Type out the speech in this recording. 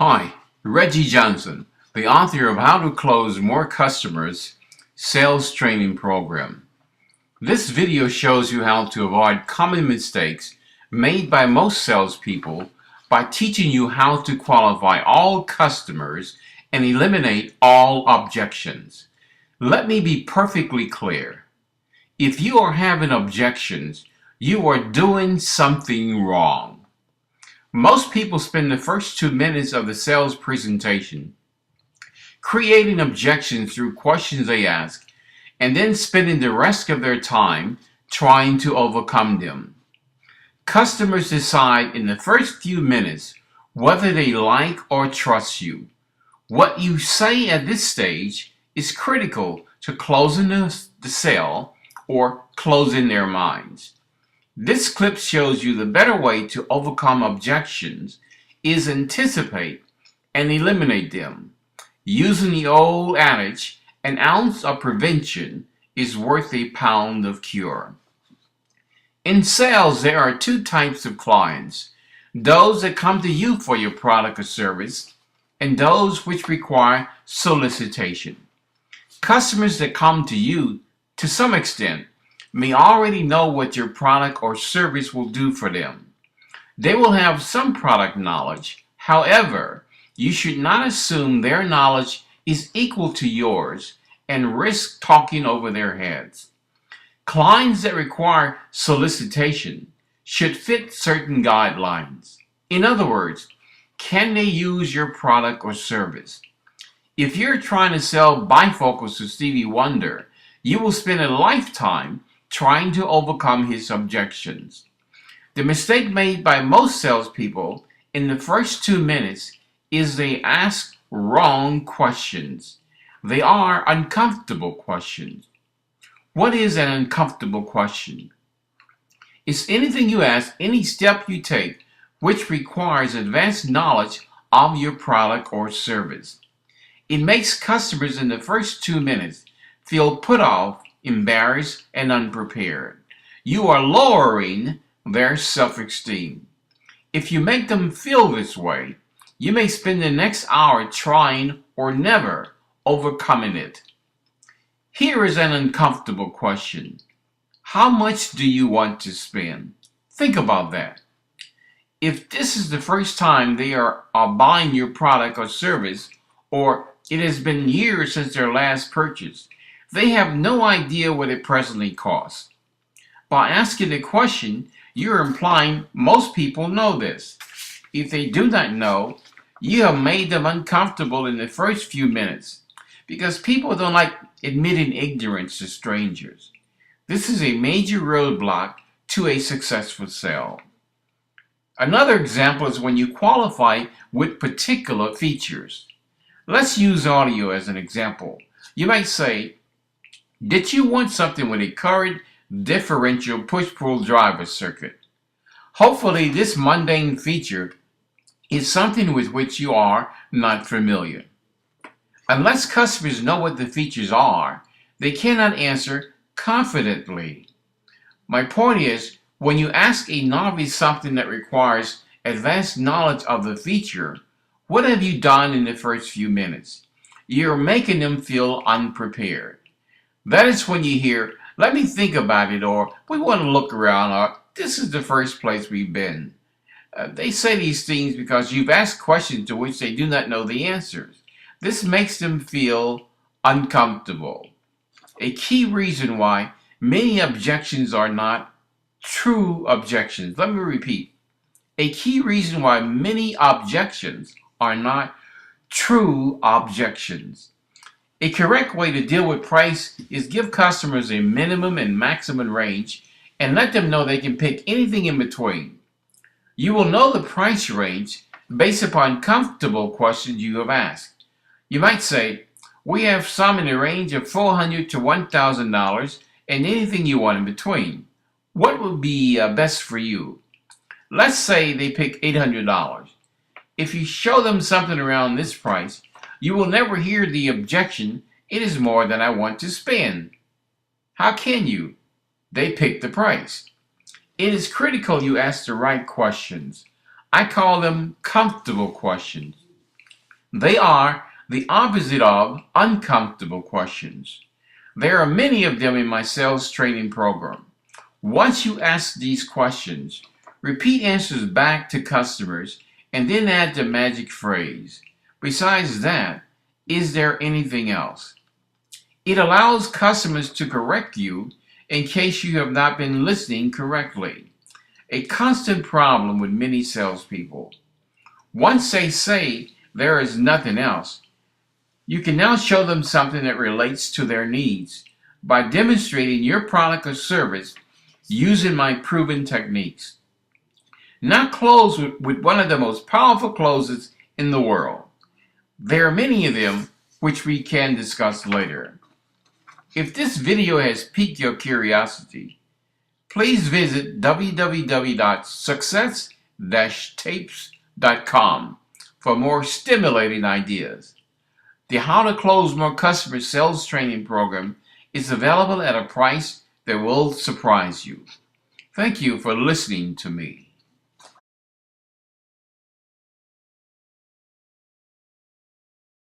Hi, Reggie Johnson, the author of How to Close More Customers Sales Training Program. This video shows you how to avoid common mistakes made by most salespeople by teaching you how to qualify all customers and eliminate all objections. Let me be perfectly clear. If you are having objections, you are doing something wrong. Most people spend the first 2 minutes of the sales presentation creating objections through questions they ask, and then spending the rest of their time trying to overcome them. Customers decide in the first few minutes whether they like or trust you. What you say at this stage is critical to closing the sale or closing their minds. This clip shows you the better way to overcome objections is anticipate and eliminate them. Using the old adage, an ounce of prevention is worth a pound of cure. In sales, there are two types of clients: those that come to you for your product or service, and those which require solicitation. Customers that come to you, to some extent, may already know what your product or service will do for them. They will have some product knowledge. However, you should not assume their knowledge is equal to yours and risk talking over their heads. Clients that require solicitation should fit certain guidelines. In other words, can they use your product or service? If you're trying to sell bifocals to Stevie Wonder, you will spend a lifetime trying to overcome his objections. The mistake made by most salespeople in the first 2 minutes is they ask wrong questions. They are uncomfortable questions. What is an uncomfortable question? It's anything you ask, any step you take, which requires advanced knowledge of your product or service. It makes customers in the first 2 minutes feel put off, embarrassed, and unprepared. You are lowering their self-esteem. If you make them feel this way, you may spend the next hour trying or never overcoming it. Here is an uncomfortable question. How much do you want to spend? Think about that. If this is the first time they are buying your product or service, or it has been years since their last purchase, they have no idea what it presently costs. By asking the question, you're implying most people know this. If they do not know, you have made them uncomfortable in the first few minutes, because people don't like admitting ignorance to strangers. This is a major roadblock to a successful sale. Another example is when you qualify with particular features. Let's use audio as an example. You might say, did you want something with a current differential push-pull driver circuit? Hopefully this mundane feature is something with which you are not familiar. Unless customers know what the features are, they cannot answer confidently. My point is, when you ask a novice something that requires advanced knowledge of the feature, what have you done in the first few minutes? You're making them feel unprepared. That is when you hear, let me think about it, or we want to look around, or this is the first place we've been. They say these things because you've asked questions to which they do not know the answers. This makes them feel uncomfortable. A key reason why many objections are not true objections. Let me repeat. A key reason why many objections are not true objections. A correct way to deal with price is give customers a minimum and maximum range and let them know they can pick anything in between. You will know the price range based upon comfortable questions you have asked. You might say, we have some in the range of $400 to $1,000 and anything you want in between. What would be best for you? Let's say they pick $800. If you show them something around this price, you will never hear the objection, it is more than I want to spend. How can you? They pick the price. It is critical you ask the right questions. I call them comfortable questions. They are the opposite of uncomfortable questions. There are many of them in my sales training program. Once you ask these questions, repeat answers back to customers and then add the magic phrase. Besides that, is there anything else? It allows customers to correct you in case you have not been listening correctly. A constant problem with many salespeople. Once they say there is nothing else, you can now show them something that relates to their needs by demonstrating your product or service using my proven techniques. Now close with one of the most powerful closes in the world. There are many of them which we can discuss later. If this video has piqued your curiosity, please visit www.success-tapes.com for more stimulating ideas. The How to Close More Customers sales training program is available at a price that will surprise you. Thank you for listening to me.